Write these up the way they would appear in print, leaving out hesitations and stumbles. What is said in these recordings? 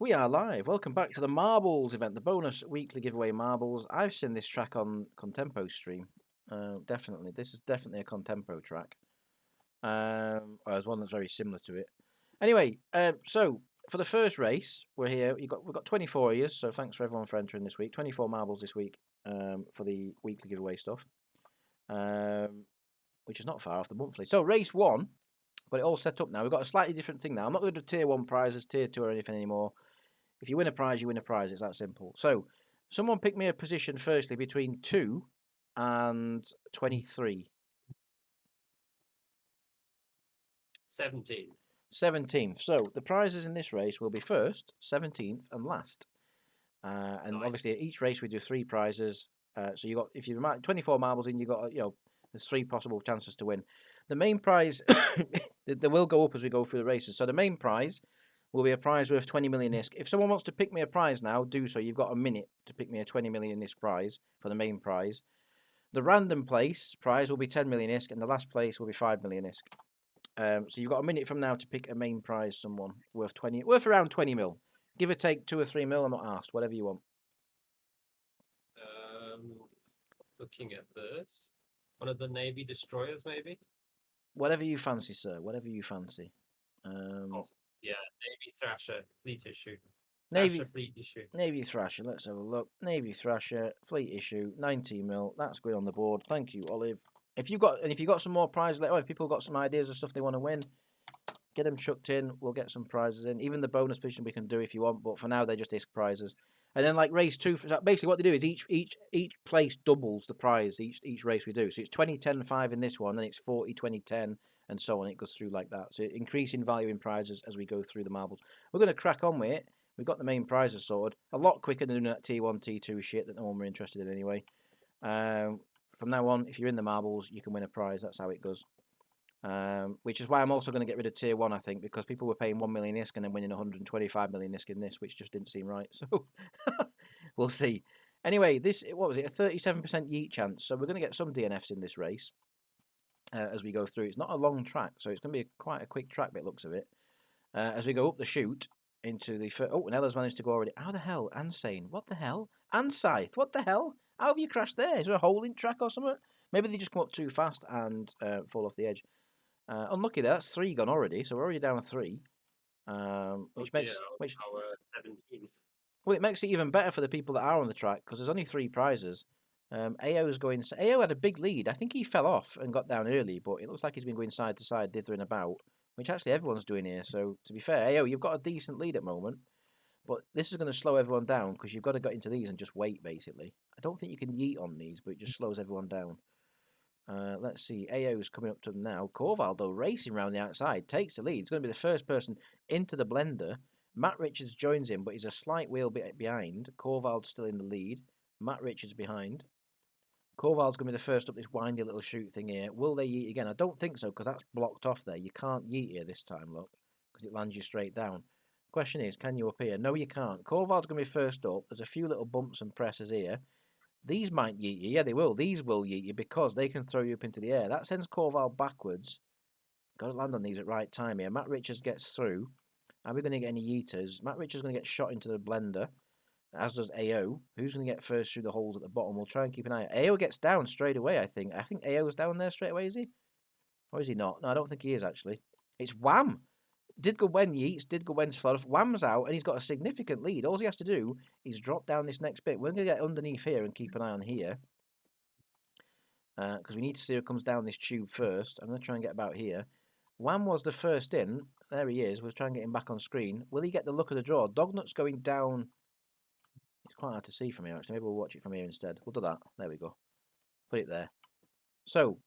We are live. Welcome back to the Marbles event, the bonus weekly giveaway marbles. I've seen this track on Contempo stream. Definitely, this is definitely a Contempo track. Well, there's one that's very similar to it. Anyway, so for the first race, we're here. We've got 24 years, so thanks for everyone for entering this week. 24 marbles this week for the weekly giveaway stuff, which is not far off the monthly. So race one, got it all set up now. We've got a slightly different thing now. I'm not going to do tier one prizes, tier two, or anything anymore. If you win a prize, you win a prize. It's that simple. So, someone pick me a position firstly between 2 and 23. 17. 17th. So, the prizes in this race will be first, 17th, and last. And Nice. obviously, at each race, we do 3 prizes. So, you got, if you 24 marbles in, you got, there's 3 possible chances to win. The main prize, they will go up as we go through the races. So, the main prize will be a prize worth 20 million ISK. If someone wants to pick me a prize now, do so. You've got a minute to pick me a 20 million ISK prize for the main prize. The random place prize will be 10 million ISK, and the last place will be 5 million ISK. So you've got a minute from now to pick a main prize, someone worth around 20 mil. Give or take 2 or 3 mil. I'm not asked. Whatever you want. Looking at this, one of the Navy destroyers, maybe. Whatever you fancy, sir. Whatever you fancy. Yeah, Navy Thrasher, fleet issue. Navy Thrasher fleet issue. Navy Thrasher. Let's have a look. Navy Thrasher fleet issue 19 mil. That's good on the board. Thank you, Olive. If you got some more prizes, if people got some ideas of stuff they want to win, get them chucked in. We'll get some prizes in. Even the bonus position we can do if you want, but for now they're just ISK prizes. And then like race 2, basically what they do is each place doubles the prize each race we do. So it's 20, 10, 5 in this one, then it's 40, 20, 10, and so on. It goes through like that. So increasing value in prizes as we go through the marbles. We're going to crack on with it. We've got the main prizes sorted a lot quicker than doing that T1, T2 shit that no one we're interested in anyway. From now on, if you're in the marbles, you can win a prize. That's how it goes. Which is why I'm also going to get rid of tier 1, I think, because people were paying 1 million ISK and then winning 125 million ISK in this, which just didn't seem right. So we'll see. Anyway, what was it? A 37% yeet chance. So we're going to get some DNFs in this race as we go through. It's not a long track, so it's going to be quite a quick track bit, looks of it. As we go up the chute into the first. Oh, Nella's managed to go already. How the hell? Ansane. What the hell? Ansythe. What the hell? How have you crashed there? Is there a hole in track or something? Maybe they just come up too fast and fall off the edge. Unlucky there. That's 3 gone already, so we're already down 3. Which makes our 17th. well, it makes it even better for the people that are on the track because there's only 3 prizes. AO's going. AO had a big lead. I think he fell off and got down early, but it looks like he's been going side to side, dithering about, which actually everyone's doing here. So to be fair, AO, you've got a decent lead at the moment, but this is going to slow everyone down because you've got to get into these and just wait. Basically, I don't think you can yeet on these, but it just slows everyone down. Let's see. AO's coming up to them now. Corval, though, racing around the outside, takes the lead. He's going to be the first person into the blender. Matt Richards joins him, but he's a slight wheel bit behind. Corval's still in the lead. Matt Richards behind. Corval's going to be the first up this windy little chute thing here. Will they yeet again? I don't think so, because that's blocked off there. You can't yeet here this time, look, because it lands you straight down. Question is, can you up here? No, you can't. Corval's going to be first up. There's a few little bumps and presses here. These might yeet you. Yeah, they will. These will yeet you because they can throw you up into the air. That sends Corval backwards. Got to land on these at right time here. Matt Richards gets through. Are we going to get any yeeters? Matt Richards is going to get shot into the blender, as does AO. Who's going to get first through the holes at the bottom? We'll try and keep an eye. AO gets down straight away, I think. I think AO's down there straight away, is he? Or is he not? No, I don't think he is, actually. It's Wham! Didgowen yeets, Didgowen's flood. Wham's out, and he's got a significant lead. All he has to do is drop down this next bit. We're going to get underneath here and keep an eye on here. Because we need to see who comes down this tube first. I'm going to try and get about here. Wham was the first in. There he is. We'll try and get him back on screen. Will he get the look of the draw? Dognut's going down. It's quite hard to see from here, actually. Maybe we'll watch it from here instead. We'll do that. There we go. Put it there. So,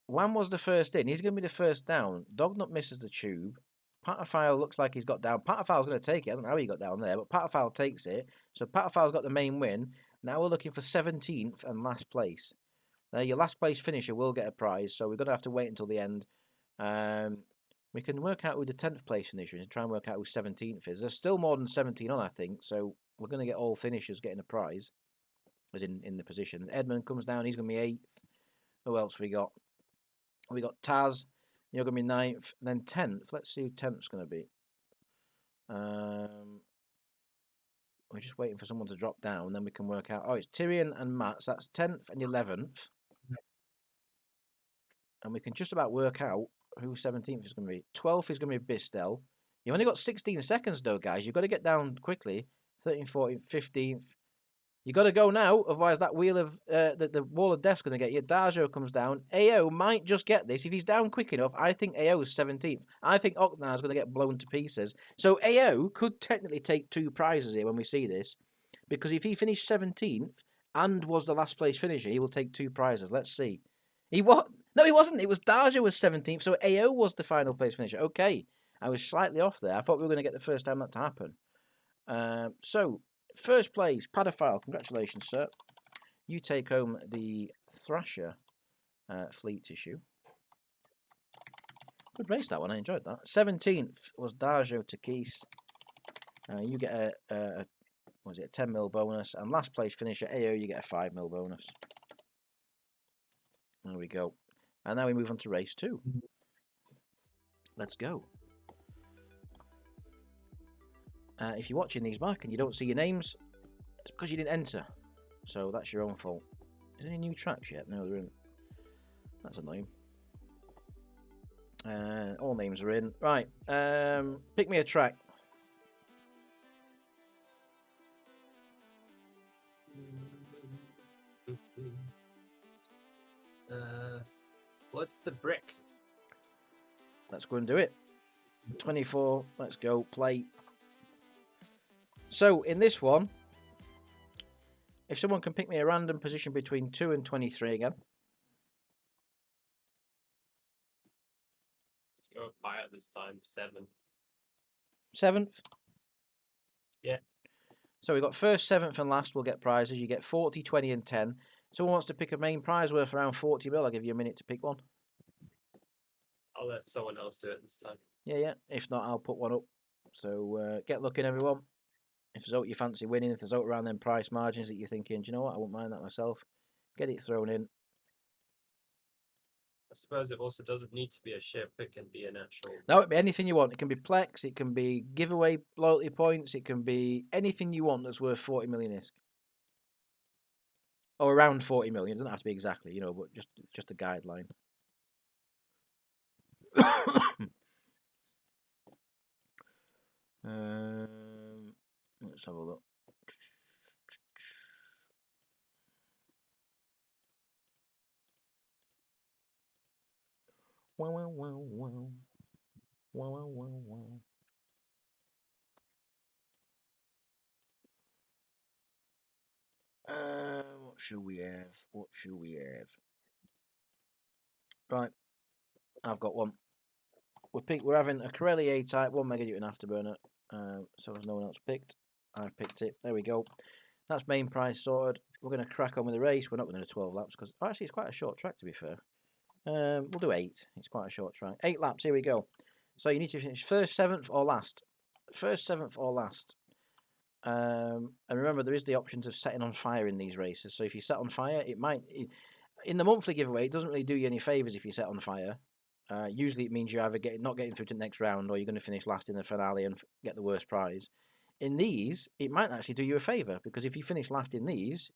Wham was the first in. He's going to be the first down. Dognut misses the tube. Patafile looks like he's got down. Patafile's going to take it. I don't know how he got down there, but Patafile takes it. So Patafile's got the main win. Now we're looking for 17th and last place. Now your last place finisher will get a prize, so we're going to have to wait until the end. We can work out who the 10th place finisher is and try and work out who 17th is. There's still more than 17 on, I think, so we're going to get all finishers getting a prize, as in the positions. Edmund comes down, he's going to be 8th. Who else we got? We got Taz, you're going to be 9th, then 10th. Let's see who 10th's going to be. We're just waiting for someone to drop down, then we can work out. Oh, it's Tyrion and Matt, so that's 10th and 11th. And we can just about work out who 17th is going to be. 12th is going to be Bistel. You've only got 16 seconds, though, guys. You've got to get down quickly. 13th, 14th, 15th. You got to go now, otherwise that wheel of the wall of death's going to get you. Darjo comes down. AO might just get this if he's down quick enough. I think AO is 17th. I think Oknar is going to get blown to pieces. So AO could technically take 2 prizes here when we see this, because if he finished 17th and was the last place finisher, he will take 2 prizes. Let's see. He what? No, he wasn't. It was Darjo was 17th, so AO was the final place finisher. Okay, I was slightly off there. I thought we were going to get the first time that to happen. So. First place, Padophile. Congratulations, sir. You take home the Thrasher fleet tissue. Good race, that one. I enjoyed that. 17th was Darjo Takis. You get a 10 mil bonus. And last place finisher, AO, you get a 5 mil bonus. There we go. And now we move on to race 2. Let's go. If you're watching these back and you don't see your names, it's because you didn't enter. So that's your own fault. Is there any new tracks yet? No, there isn't. That's annoying. All names are in. Right. Pick me a track. What's the brick? Let's go and do it. 24. Let's go. Play. So, in this one, if someone can pick me a random position between 2 and 23 again. Let's go higher this time. 7. 7th? Yeah. So, we've got first, 7th, and last will get prizes. You get 40, 20, and 10. Someone wants to pick a main prize worth around 40 mil. I'll give you a minute to pick one. I'll let someone else do it this time. Yeah. If not, I'll put one up. So, get looking, everyone. If there's out you fancy winning, if there's out around them price margins that you're thinking, do you know what, I wouldn't mind that myself, get it thrown in. I suppose it also doesn't need to be a share pick and be an actual. That would be anything you want. It can be Plex, it can be giveaway loyalty points, it can be anything you want that's worth 40 million ISK. Or around 40 million. It doesn't have to be exactly, you know, but just a guideline. Let's have a look. Wow, wow, wow, wow. Wow, wow, wow, wow. What should we have? What should we have? Right, I've got one. We're having a Corelli A-Type, 1 Mega Newton afterburner. So there's no one else picked. I've picked it. There we go. That's main prize sorted. We're going to crack on with the race. We're not going to do 12 laps because actually it's quite a short track to be fair. We'll do 8. It's quite a short track. 8 laps. Here we go. So you need to finish first, 7th, or last. First, 7th, or last. And remember, there is the options of setting on fire in these races. So if you set on fire, it might. In the monthly giveaway, it doesn't really do you any favours if you set on fire. Usually it means you're either not getting through to the next round or you're going to finish last in the finale and get the worst prize. In these, it might actually do you a favour because if you finish last in these,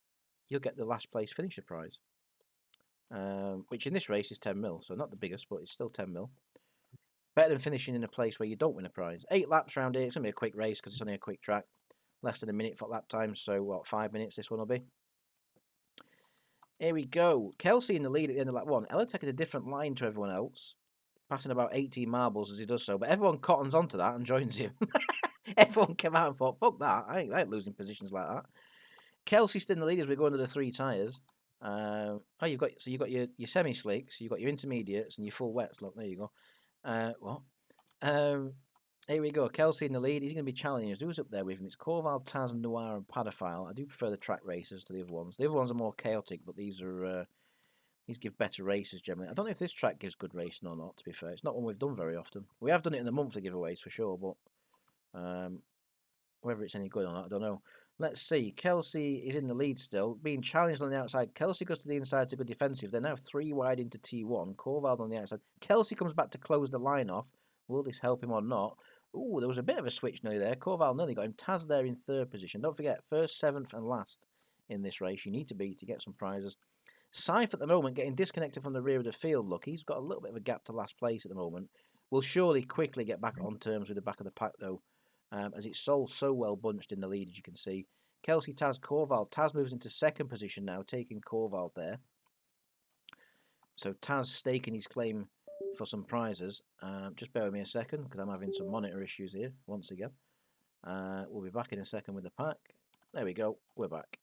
you'll get the last place finisher prize. Which in this race is 10 mil, so not the biggest, but it's still 10 mil. Better than finishing in a place where you don't win a prize. 8 laps round here. It's going to be a quick race because it's only a quick track. Less than a minute for lap time, so what, 5 minutes this one will be. Here we go. Kelsey in the lead at the end of lap 1. Ella taking a different line to everyone else, passing about 18 marbles as he does so, but everyone cottons onto that and joins him. Everyone came out and thought, fuck that, I ain't losing positions like that. Kelsey's still in the lead as we go under the 3 tyres. You've got your semi-slicks, you've got your intermediates and your full wets. Look, there you go. Here we go. Kelsey in the lead. He's going to be challenging us. Who's up there with him? It's Corval, Taz, Noir, and Padophile. I do prefer the track races to the other ones. The other ones are more chaotic, but these give better races generally. I don't know if this track gives good racing or not, to be fair. It's not one we've done very often. We have done it in the monthly giveaways for sure, but whether it's any good or not, I don't know. Let's see. Kelsey is in the lead still, being challenged on the outside. Kelsey goes to the inside to go defensive. They're now 3 wide into T1. Corval on the outside. Kelsey comes back to close the line off. Will this help him or not? Ooh, there was a bit of a switch nearly there. Corval nearly got him. Taz there in 3rd position. Don't forget, 1st, 7th and last in this race. You need to be to get some prizes. Scythe at the moment getting disconnected from the rear of the field. Look, he's got a little bit of a gap to last place at the moment. Will surely quickly get back on terms with the back of the pack, though, as it's so well bunched in the lead, as you can see. Kelsey, Taz, Corval. Taz moves into 2nd position now, taking Corval there. So Taz staking his claim for some prizes. Just bear with me a second because I'm having some monitor issues here once again. We'll be back in a second with the pack. There we go. We're back.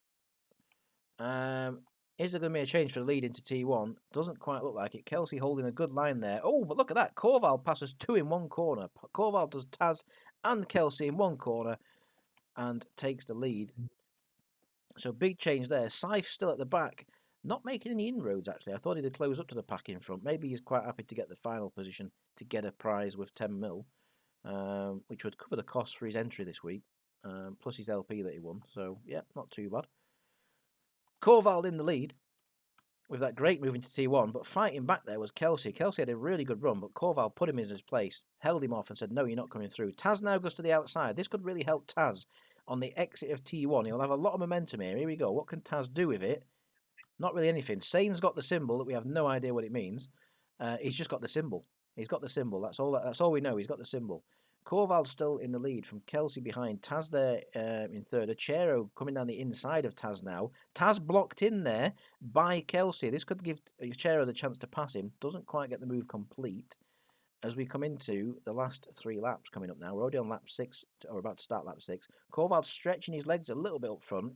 Is there going to be a change for the lead into T1? Doesn't quite look like it. Kelsey holding a good line there. Oh, but look at that. Corval passes 2 in one corner. Corval does Taz and Kelsey in one corner and takes the lead. So big change there. Scythe still at the back. Not making any inroads, actually. I thought he'd close up to the pack in front. Maybe he's quite happy to get the final position to get a prize with 10 mil, which would cover the cost for his entry this week, plus his LP that he won. So, yeah, not too bad. Corval in the lead with that great move into T1, but fighting back there was Kelsey. Kelsey had a really good run, but Corval put him in his place, held him off and said, no, you're not coming through. Taz now goes to the outside. This could really help Taz on the exit of T1. He'll have a lot of momentum here. Here we go. What can Taz do with it? Not really anything. Sane's got the symbol that we have no idea what it means. He's just got the symbol. He's got the symbol. That's all we know. He's got the symbol. Corval's still in the lead from Kelsey behind. Taz there in 3rd. Achero coming down the inside of Taz now. Taz blocked in there by Kelsey. This could give Achero the chance to pass him. Doesn't quite get the move complete. As we come into the last 3 laps coming up now. We're already on lap 6, or about to start lap 6. Corval's stretching his legs a little bit up front.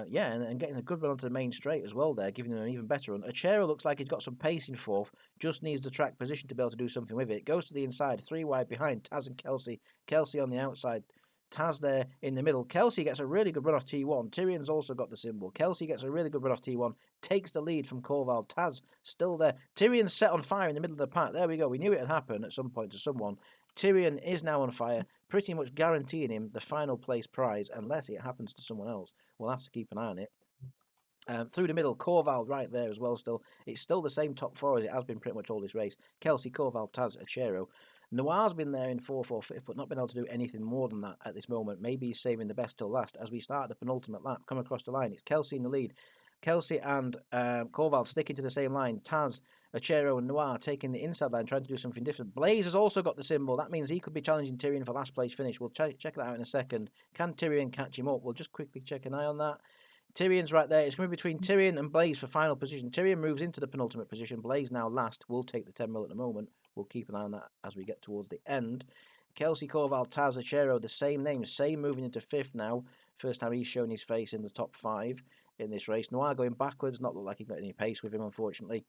Yeah, and getting a good run onto the main straight as well there, giving him an even better run. Achero looks like he's got some pace in 4th, just needs the track position to be able to do something with it. Goes to the inside, 3 wide behind Taz and Kelsey. Kelsey on the outside, Taz there in the middle. Kelsey gets a really good run off T1. Tyrion's also got the symbol. Kelsey gets a really good run off T1, takes the lead from Corval. Taz still there. Tyrion's set on fire in the middle of the pack. There we go. We knew it had happened at some point to someone. Tyrion is now on fire, pretty much guaranteeing him the final place prize unless it happens to someone else. We'll have to keep an eye on it. Through the middle, Corval right there as well still. It's still the same top 4 as it has been pretty much all this race. Kelsey, Corval, Taz, Achero. Noir's been there in 4th or 5th, but not been able to do anything more than that at this moment. Maybe he's saving the best till last. As we start the penultimate lap, come across the line, it's Kelsey in the lead. Kelsey and Corval sticking to the same line. Taz, Achero and Noir taking the inside line, trying to do something different. Blaze has also got the symbol. That means he could be challenging Tyrion for last place finish. We'll check that out in a second. Can Tyrion catch him up? We'll just quickly check an eye on that. Tyrion's right there. It's going to be between Tyrion and Blaze for final position. Tyrion moves into the penultimate position. Blaze now last. We'll take the 10 mil at the moment. We'll keep an eye on that as we get towards the end. Kelsey, Corval, Taz, Achero, the same name. Same moving into 5th now. First time he's shown his face in the top 5 in this race. Noir going backwards. Not look like he got any pace with him, unfortunately.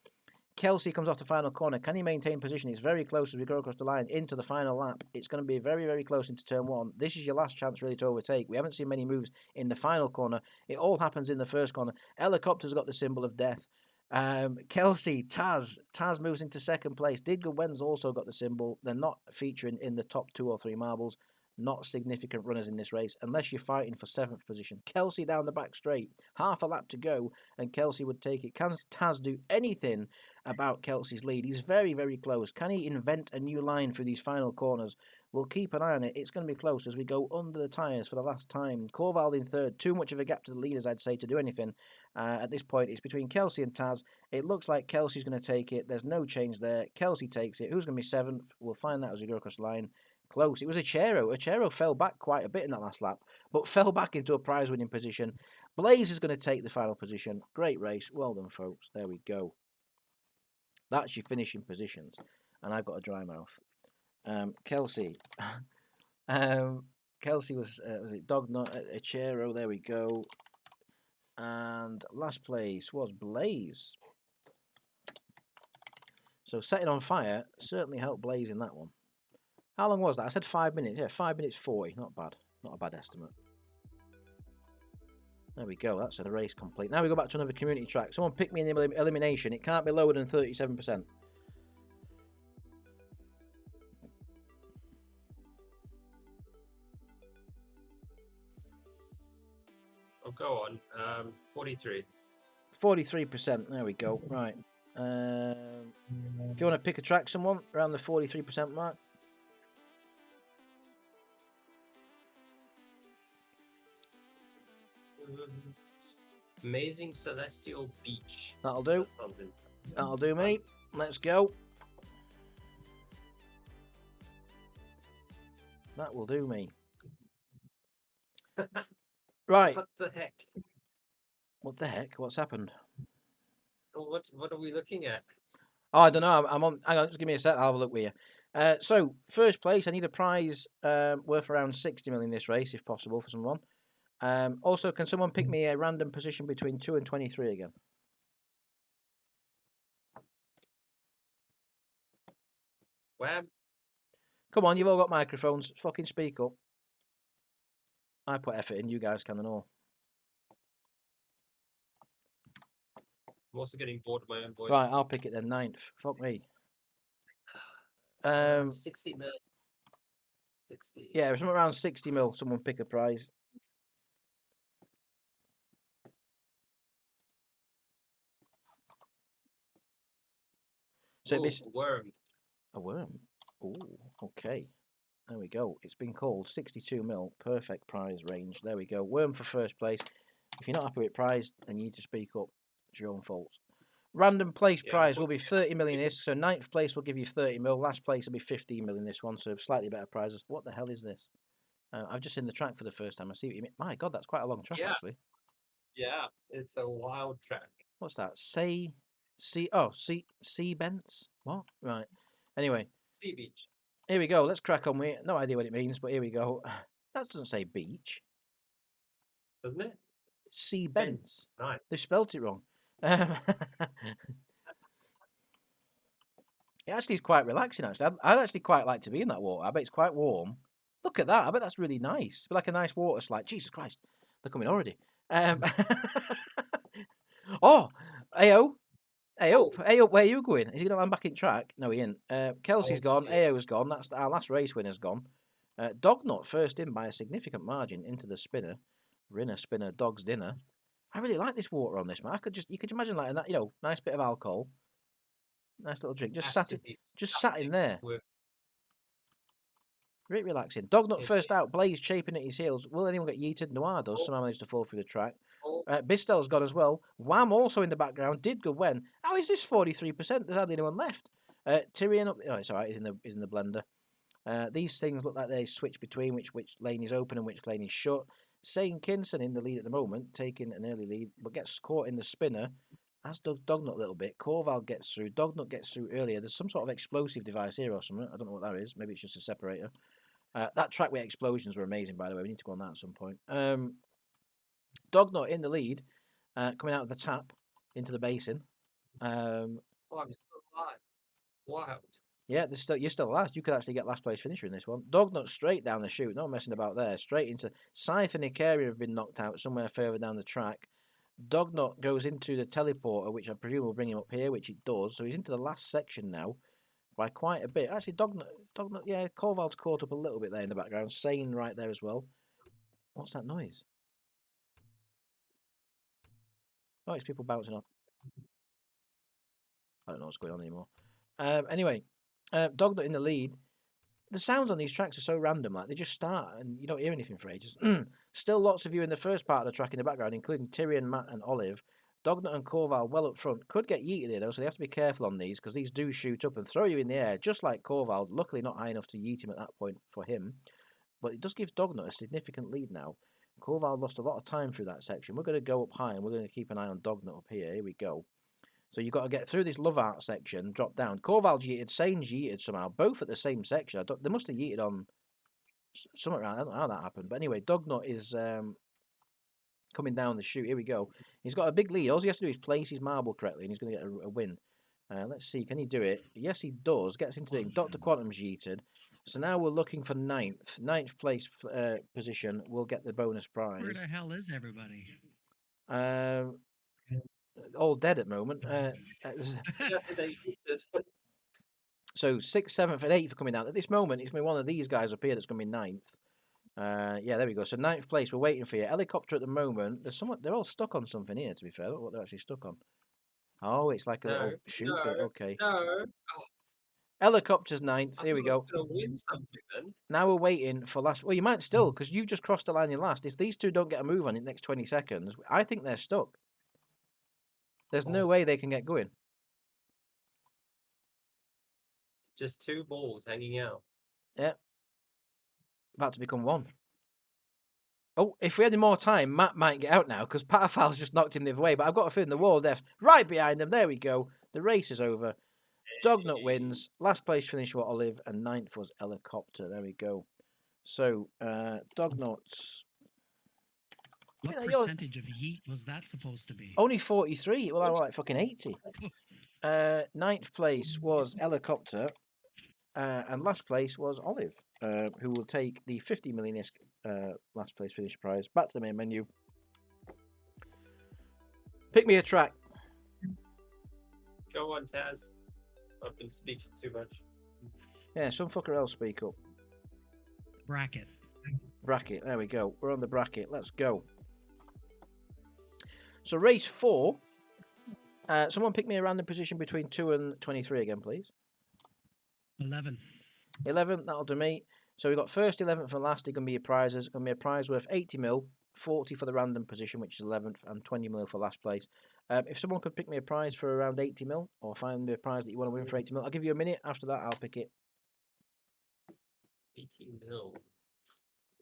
Kelsey comes off the final corner. Can he maintain position? It's very close as we go across the line into the final lap. It's going to be very, very close into turn 1. This is your last chance really to overtake. We haven't seen many moves in the final corner. It all happens in the first corner. Helicopter's got the symbol of death. Kelsey, Taz moves into 2nd place. Did Goodwen's also got the symbol. They're not featuring in the top 2 or 3 marbles. Not significant runners in this race, unless you're fighting for 7th position. Kelsey down the back straight, half a lap to go, and Kelsey would take it. Can Taz do anything about Kelsey's lead? He's very, very close. Can he invent a new line through these final corners? We'll keep an eye on it. It's going to be close as we go under the tyres for the last time. Corval in 3rd. Too much of a gap to the leaders, I'd say, to do anything. At this point, it's between Kelsey and Taz. It looks like Kelsey's going to take it. There's no change there. Kelsey takes it. Who's going to be 7th? We'll find that as we go across the line. Close. It was Achero. Achero fell back quite a bit in that last lap, but fell back into a prize-winning position. Blaze is going to take the final position. Great race. Well done, folks. There we go. That's your finishing positions. And I've got a dry mouth. Kelsey. Kelsey was it Dognut, Achero. There we go. And last place was Blaze. So setting on fire certainly helped Blaze in that one. How long was that? I said 5 minutes. Yeah, 5 minutes 40. Not bad. Not a bad estimate. There we go. That's the race complete. Now we go back to another community track. Someone pick me in the elimination. It can't be lower than 37%. Oh, go on. 43. 43%. There we go. Right. If you want to pick a track, someone around the 43% mark. Amazing Celestial Beach. That'll do. That sounds in. That'll do, mate. Let's go. That will do me. Right. What the heck? What the heck? What's happened? What are we looking at? Oh, I don't know. I'm on. Hang on, just give me a sec. I'll have a look with you. So first place, I need a prize worth around 60 million this race, if possible, for someone. Also, can someone pick me a random position between 2 and 23 again? Wham! Come on, you've all got microphones. Fucking speak up. I put effort in. You guys can and all. I'm also getting bored of my own voice. Right, I'll pick it then. 9th. Fuck me. 60 mil. 60. Yeah, something around 60 mil. Someone pick a prize. So Ooh, this a worm. a worm. Oh, okay. There we go. It's been called 62 mil. Perfect prize range. There we go. Worm for first place. If you're not happy with prize, then you need to speak up. It's your own fault. Random place Yeah, prize will be 30 million this. So 9th place will give you 30 mil. Last place will be 15 million this one. So slightly better prizes. What the hell is this? I've just seen the track for the first time. I see what you mean. My God, that's quite a long track Yeah. actually. Yeah, it's a wild track. What's that? Sea Bents? What? Right. Anyway, Sea beach. here we go. Let's crack on with it. No idea what it means, but here we go. That doesn't say beach. Doesn't it? Sea Bents. Nice. They spelt it wrong. It actually is quite relaxing. Actually, I'd actually quite like to be in that water. I bet it's quite warm. Look at that. I bet that's really nice. Like a nice water slide. Jesus Christ, they're coming already. Oh, AO. Hey up, hey up, where you going? Is he gonna land back in track? No, he ain't. Kelsey's gone, dear. AO's gone, that's our last race winner's gone. Dognut first in by a significant margin into the spinner. Rinner, spinner, dog's dinner. I really like this water on this, man. You could imagine like a nice bit of alcohol. Nice little drink. Just sat in there. Really relaxing. Dognut first out, Blaze chaping at his heels. Will anyone get yeeted? Noir does. Somehow managed to fall through the track. Bistel's gone as well. Wham also in the background. Did good when. How is this 43%? There's hardly anyone left. Tyrion up. Oh, it's alright. He's in the blender. These things look like they switch between which lane is open and which lane is shut. Sane Kinson in the lead at the moment, taking an early lead, but gets caught in the spinner. As does Dognut a little bit. Corval gets through. Dognut gets through earlier. There's some sort of explosive device here or something. I don't know what that is. Maybe it's just a separator. That track with explosions were amazing, by the way. We need to go on that at some point. Dognut in the lead, coming out of the tap into the basin. I'm still alive. Wild. Yeah, you're still last. You could actually get last place finisher in this one. Dognut straight down the chute. No messing about there. Straight into Scythe and Icaria have been knocked out somewhere further down the track. Dognut goes into the teleporter, which I presume will bring him up here, which it does. So he's into the last section now by quite a bit. Actually, Dognut, yeah, Corval's caught up a little bit there in the background. Sane right there as well. What's that noise? Oh, it's people bouncing off. I don't know what's going on anymore. Anyway, Dognut in the lead. The sounds on these tracks are so random, like they just start and you don't hear anything for ages. Still lots of you in the first part of the track in the background, including Tyrion, Matt, and Olive. Dognut and Corval well up front. Could get yeeted here though, so they have to be careful on these because these do shoot up and throw you in the air, just like Corval. Luckily, not high enough to yeet him at that point for him, but it does give Dognut a significant lead now. Corval lost a lot of time through that section. We're going to go up high and we're going to keep an eye on Dognut up here. Here we go. So you've got to get through this love art section, drop down. Corval yeeted, Sane's yeeted somehow, both at the same section. They must have yeeted on something around. I don't know how that happened. But anyway, Dognut is coming down the chute. Here we go. He's got a big lead. All he has to do is place his marble correctly and he's going to get a win. Let's see, can he do it? Yes, he does. Gets into the Dr. Quantum's yeeted. So now we're looking for ninth. Ninth place position. We'll get the bonus prize. Where the hell is everybody? All dead at the moment. So 6th, 7th, and 8th are coming down. At this moment, it's going to be one of these guys up here that's going to be 9th. Yeah, there we go. So 9th place, we're waiting for you. Helicopter at the moment. They're all stuck on something here, to be fair. I don't know what they're actually stuck on. Oh, it's like a little shoot bit. Okay. No. Helicopter's ninth. I Here we thought I was go. gonna win something then. Now we're waiting for last. Well, you might still, because you've just crossed the line in last. If these two don't get a move on in the next 20 seconds, I think they're stuck. There's no Oh. way they can get going. Just two balls hanging out. About to become one. Oh, if we had more time, Matt might get out now because Patafal's just knocked him the other way. But I've got a feeling the wall of death right behind them. There we go. The race is over. Dognut wins. Last place finish was Olive, and ninth was Helicopter. There we go. So, Dognuts. What Yeah, you're- percentage of yeet was that supposed to be? Only 43. Well, I'm like fucking 80. Ninth place was Helicopter. And last place was Olive, who will take the 50 million ISK last place finish prize. Back to the main menu. Pick me a track. Go on, Taz. I've been speaking too much. Yeah, some fucker else speak up. Bracket. Bracket. There we go. We're on the bracket. Let's go. So race 4. Someone pick me a random position between 2 and 23 again, please. 11. 11. That'll do me. So we've got first, 11th, and last. It's going to be your prizes. It's going to be a prize worth 80 mil, 40 for the random position, which is 11th, and 20 mil for last place. If someone could pick me a prize for around 80 mil, or find me a prize that you want to win for 80 mil, I'll give you a minute. After that, I'll pick it. 18 mil.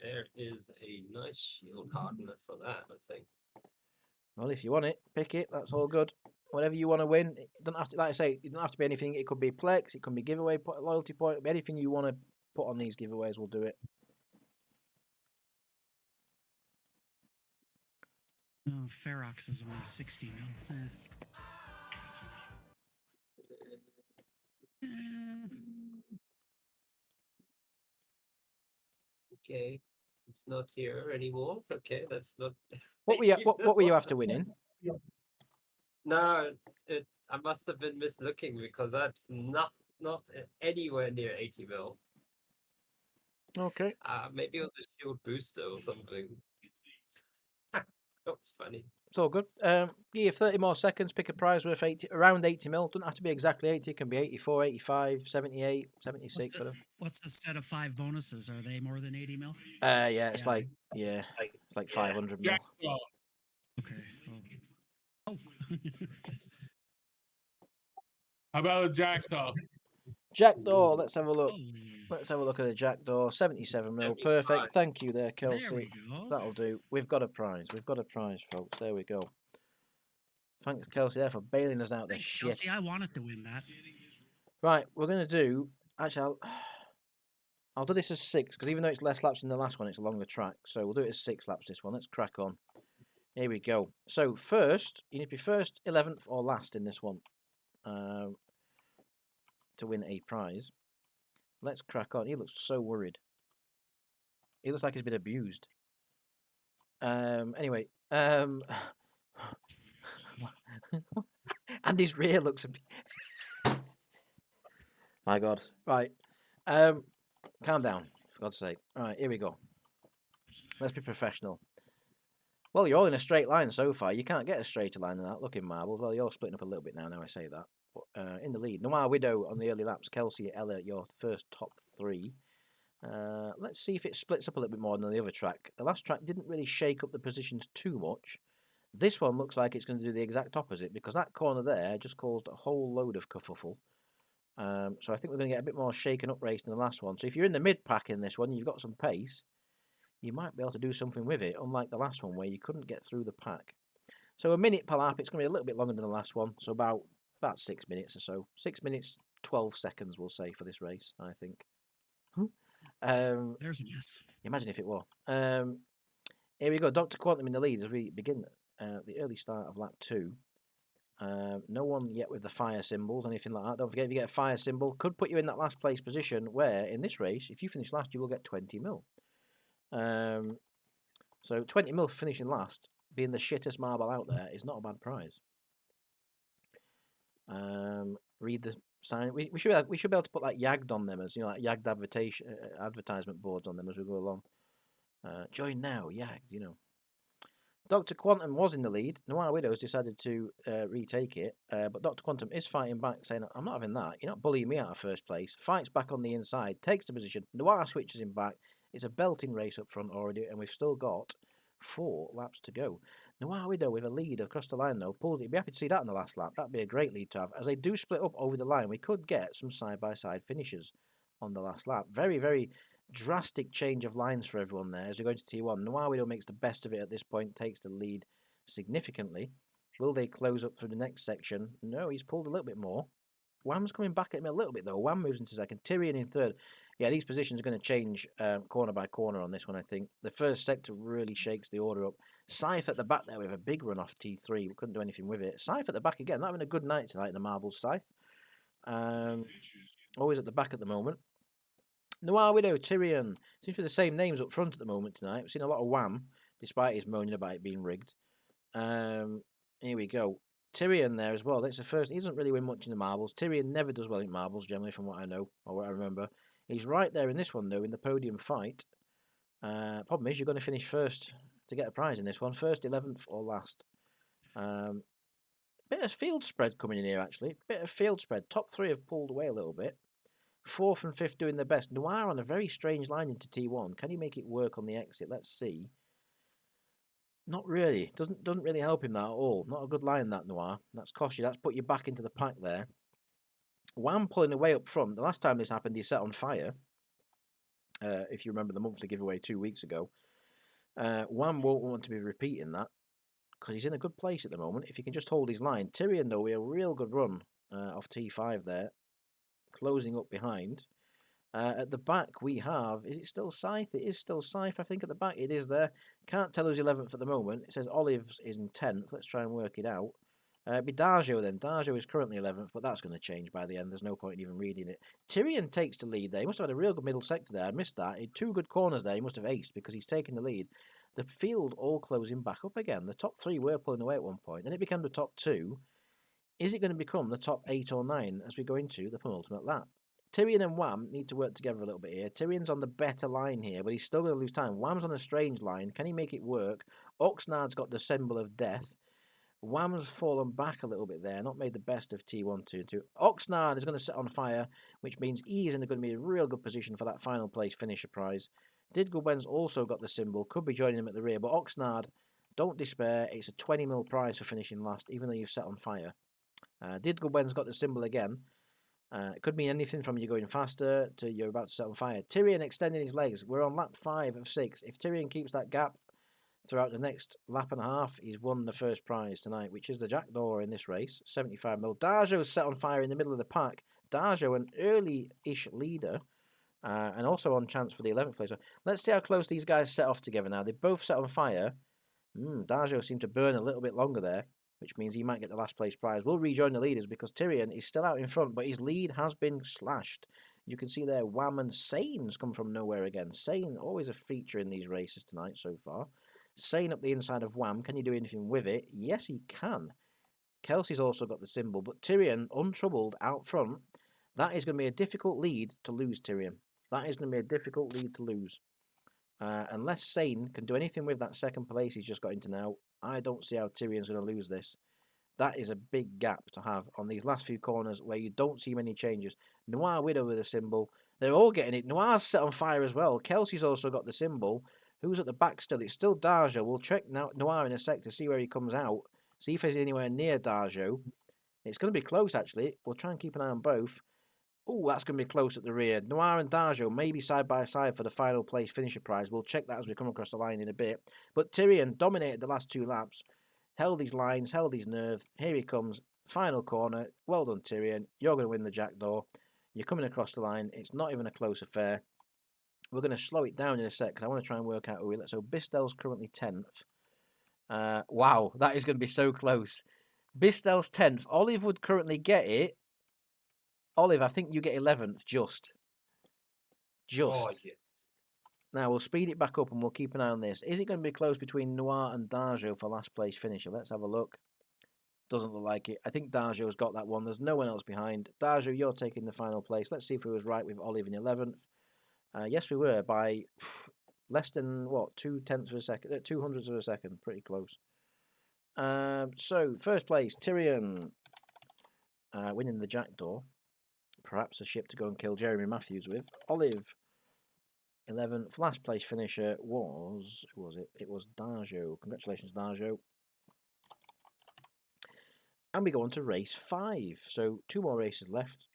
There is a nice shield hardener for that, I think. Well, if you want it, pick it. That's all good. Whatever you want to win, it doesn't have to. Like I say, it doesn't have to be anything. It could be Plex, it could be giveaway, loyalty point, anything you want to put on these giveaways, we'll do it. Oh, Ferox is only 60 mil. Okay, it's not here anymore. Okay, that's not. What were you after winning? No, I must have been mislooking because that's not anywhere near 80 mil. Okay. Maybe it was a shield booster or something. That's funny. It's all good. Give you 30 more seconds, pick a prize worth 80, around 80 mil. Doesn't have to be exactly 80, it can be 84, 85, 78, 76. What's the set of 5 bonuses? Are they more than 80 mil? Yeah, it's Yeah. like 500 mil. Okay. Oh. How about a jackdaw? Jackdaw, let's have a look. Oh, Let's have a look at the Jackdaw. 77 mil. 75. Perfect. Thank you there, there we Kelsey. go. That'll do. We've got a prize. We've got a prize, folks. There we go. Thanks, Kelsey, there for bailing us out the Thanks, shit. Chelsea. I wanted to win that. Right, we're going to do... Actually, I'll do this as 6, because even though it's less laps than the last one, it's a longer track. So we'll do it as 6 laps, this one. Let's crack on. Here we go. So first, you need to be first, 11th, or last in this one to win a prize. Let's crack on. He looks so worried. He looks like he's been abused. Anyway. And his rear looks a bit... My God. Right. Calm down, for God's sake. All right, here we go. Let's be professional. Well, you're all in a straight line so far. You can't get a straighter line than that. Looking marbles. Well, you're splitting up a little bit now I say that. But, in the lead. Noir Widow on the early laps. Kelsey, Ella, your first top 3. Let's see if it splits up a little bit more than the other track. The last track didn't really shake up the positions too much. This one looks like it's going to do the exact opposite because that corner there just caused a whole load of kerfuffle. So I think we're going to get a bit more shaken up race than the last one. So if you're in the mid-pack in this one, you've got some pace, you might be able to do something with it, unlike the last one where you couldn't get through the pack. So a minute per lap, it's going to be a little bit longer than the last one, so about 6 minutes or so. 6 minutes, 12 seconds, we'll say, for this race, I think. There's a guess. Imagine if it were. Here we go, Dr. Quantum in the lead as we begin the early start of lap 2. No one yet with the fire symbols, anything like that. Don't forget, if you get a fire symbol, could put you in that last place position where, in this race, if you finish last, you will get 20 mil. So 20 mil for finishing last, being the shittest marble out there, is not a bad prize. Read the sign. We should be able to put like Yagged on them, as you know, like Yagged advertisement boards on them as we go along. Join now, Yagged, you know. Dr. Quantum was in the lead. Noir Widows decided to retake it, but Dr. Quantum is fighting back, saying, I'm not having that. You're not bullying me out of first place. Fights back on the inside, takes the position. Noir switches him back. It's a belting race up front already, and we've still got 4 laps to go. Noir Widow with a lead across the line, though. Pulled it. You'd be happy to see that in the last lap. That'd be a great lead to have. As they do split up over the line, we could get some side-by-side finishes on the last lap. Very, very drastic change of lines for everyone there as we go into T1. Noir Widow makes the best of it at this point, takes the lead significantly. Will they close up for the next section? No, he's pulled a little bit more. Wham's coming back at him a little bit, though. Wham moves into second. Tyrion in third. Yeah, these positions are going to change corner by corner on this one, I think. The first sector really shakes the order up. Scythe at the back there with a big run off T3. We couldn't do anything with it. Scythe at the back again. Not having a good night tonight in the Marbles, Scythe. Always at the back at the moment. Noir Widow, Tyrion. Seems to be the same names up front at the moment tonight. We've seen a lot of Wham, despite his moaning about it being rigged. Here we go. Tyrion there as well. That's the first. He doesn't really win much in the marbles. Tyrion never does well in marbles, generally, from what I know or what I remember. He's right there in this one, though, in the podium fight. Problem is, you're going to finish first to get a prize in this one. First, 11th, or last. Bit of field spread coming in here, actually. Bit of field spread. Top 3 have pulled away a little bit. 4th and 5th doing their best. Noir on a very strange line into T1. Can he make it work on the exit? Let's see. Not really. Doesn't really help him that at all. Not a good line, that, Noir. That's cost you. That's put you back into the pack there. Wham pulling away up front. The last time this happened, he set on fire. If you remember the monthly giveaway 2 weeks ago. Wham won't want to be repeating that because he's in a good place at the moment. If he can just hold his line. Tyrion, though, with a real good run off T5 there. Closing up behind. At the back, we have... Is it still Scythe? It is still Scythe, I think, at the back. It is there. Can't tell who's 11th at the moment. It says Olives is in 10th. Let's try and work it out. Be Darjo then. Darjo is currently 11th, but that's going to change by the end. There's no point in even reading it. Tyrion takes the lead there. He must have had a real good middle sector there. I missed that. He had 2 good corners there. He must have aced because he's taken the lead. The field all closing back up again. The top 3 were pulling away at one point. Then it became the top 2. Is it going to become the top 8 or 9 as we go into the penultimate lap? Tyrion and Wham need to work together a little bit here. Tyrion's on the better line here, but he's still going to lose time. Wham's on a strange line. Can he make it work? Oxnard's got the symbol of death. Wham's fallen back a little bit there, not made the best of T1, 2, 2. Oxnard is going to set on fire, which means he is going to be in a real good position for that final place finisher prize. Didgoben's also got the symbol, could be joining him at the rear, but Oxnard, don't despair. It's a 20 mil prize for finishing last, even though you've set on fire. Didgoben's got the symbol again. It could mean anything from you going faster to you're about to set on fire. Tyrion extending his legs. We're on lap 5 of 6. If Tyrion keeps that gap throughout the next lap and a half, he's won the first prize tonight, which is the Jackdaw in this race, 75 mil. Darjo's set on fire in the middle of the pack. Darjo, an early-ish leader, and also on chance for the 11th place. Let's see how close these guys set off together now. They both set on fire. Darjo seemed to burn a little bit longer there, which means he might get the last place prize. We'll rejoin the leaders because Tyrion is still out in front, but his lead has been slashed. You can see there Wham and Sane's come from nowhere again. Sane, always a feature in these races tonight so far. Sane up the inside of Wham. Can you do anything with it? Yes, he can. Kelsey's also got the symbol, but Tyrion, untroubled, out front. That is going to be a difficult lead to lose, Tyrion. That is going to be a difficult lead to lose. Unless Sane can do anything with that second place he's just got into now, I don't see how Tyrion's going to lose this. That is a big gap to have on these last few corners where you don't see many changes. Noir Widow with a symbol. They're all getting it. Noir's set on fire as well. Kelsey's also got the symbol. Who's at the back still? It's still Darjo. We'll check Noir in a sec to see where he comes out. See if he's anywhere near Darjo. It's going to be close, actually. We'll try and keep an eye on both. Oh, that's going to be close at the rear. Noir and Darjo maybe side by side for the final place finisher prize. We'll check that as we come across the line in a bit. But Tyrion dominated the last 2 laps. Held his lines, held his nerve. Here he comes. Final corner. Well done, Tyrion. You're going to win the Jackdaw. You're coming across the line. It's not even a close affair. We're going to slow it down in a sec because I want to try and work out who we let. So Bistel's currently 10th. Wow, that is going to be so close. Bistel's 10th. Olive would currently get it. Olive, I think you get 11th, just. Oh, yes. Now, we'll speed it back up and we'll keep an eye on this. Is it going to be close between Noir and Darjo for last place finisher? Let's have a look. Doesn't look like it. I think Darjo's got that one. There's no one else behind. Darjo, you're taking the final place. Let's see if we was right with Olive in 11th. Yes, we were by Less than what? 0.2 of a second, 200ths of a second, pretty close. So first place, Tyrion, winning the Jackdaw. Perhaps a ship to go and kill Jeremy Matthews with. Olive, 11th. Last place finisher was, who was it? It was Darjo. Congratulations, Darjo. And we go on to race 5. So 2 more races left.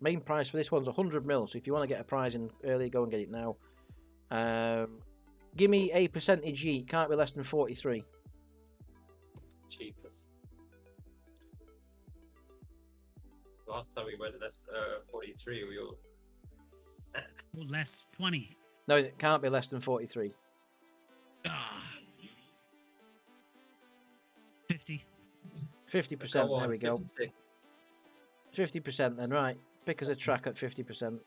Main prize for this one's 100 mil. So if you want to get a prize in early, go and get it now. Give me a percentage yeet. Can't be less than 43. Cheapest. Last time we went less 43, we all Oh, less 20. No, it can't be less than 43. Ah. 50. 50%. Go on, There we go. 56. 50% then, right. Pick us a track at 50%.